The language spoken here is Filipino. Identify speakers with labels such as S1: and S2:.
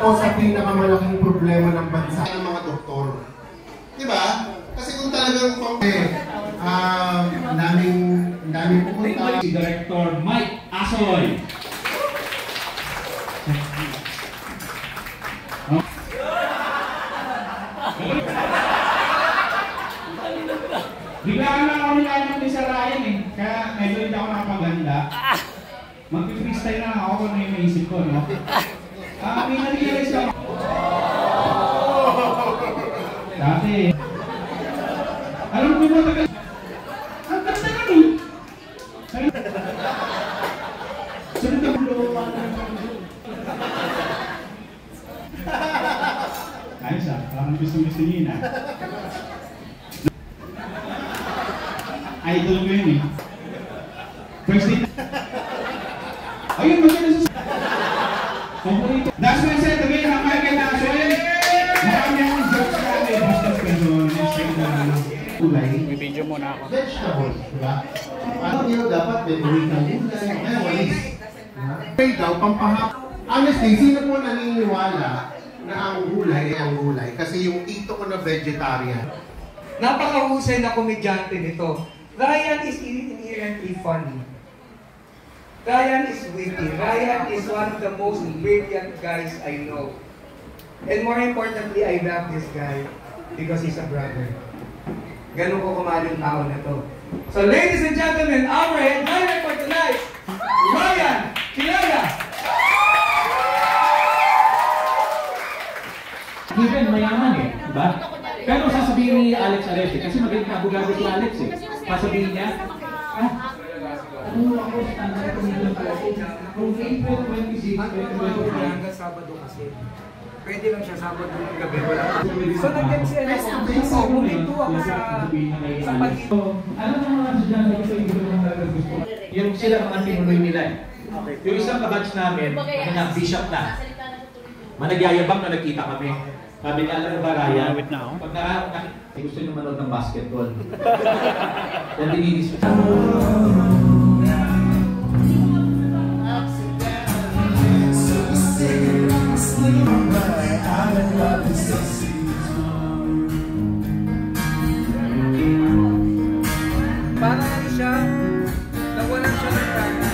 S1: ako sa pinakamalaking problema ng bansa ng mga doktor. Diba? Kasi kung talagang daming pupunta.
S2: Si Director Mike Asoy. Biglaan lang ako nilalang ni Sir Ryan eh. Kaya medyo hindi ako nakapaganda. Mag-freestyle na ako kung ano yung naisip ko, no? May nag-realize ako. Dati. Alam ko mo tagal. Ang ganda na nun. Sunod na bulo. Ayos ah, parang gusto-gusto niyo yun ah. Idol ko yun eh. First day. Ayun, magkano sa... Paborito. That's why I said again, hamay kay Nasoy. Marami akong jokes kami. Basta ganun. Kulay.
S3: May video muna ako.
S1: Vegetables, diba? Ano nyo dapat memory ng gulay? Ngayon, walis. Pay daw, pampahap. Honestly, sino po naniniwala na ang gulay ay ang gulay? Kasi yung tito ko na vegetarian.
S4: Napakahusay na komedyante nito. Ryan is inherently funny. Ryan is witty. Ryan is one of the most brilliant guys I know. And more importantly, I love this guy because he's a brother. Ganun ko kumaling tao na to. So ladies and gentlemen, our headliner for tonight, Ryan Kilala!
S2: Given, mayaman eh, diba? Pero sasabihin ni Alex Areste, kasi magaling na abogado si Alex eh. Sasabihin niya, ano ako standard comedian pala? Kung April 26, 2024.
S4: Hanggang Sabado kasi. Pwede lang siya Sabado ng gabi. So nag-get si Alex. Huminto ako sa pag-ito.
S2: Ano naman mga estudyante ko sa ibig ng talaga gusto? Yung sila mga tinuloy nila eh. Yung isang kabatch namin, bishop na. Managyayabang na nagkita kami. Sabi niya, alam ba Ryan? Pag gusto niyo manood ng basketball. Yan dininis ko.
S4: Parang ano siya, nawalan siya ng gana.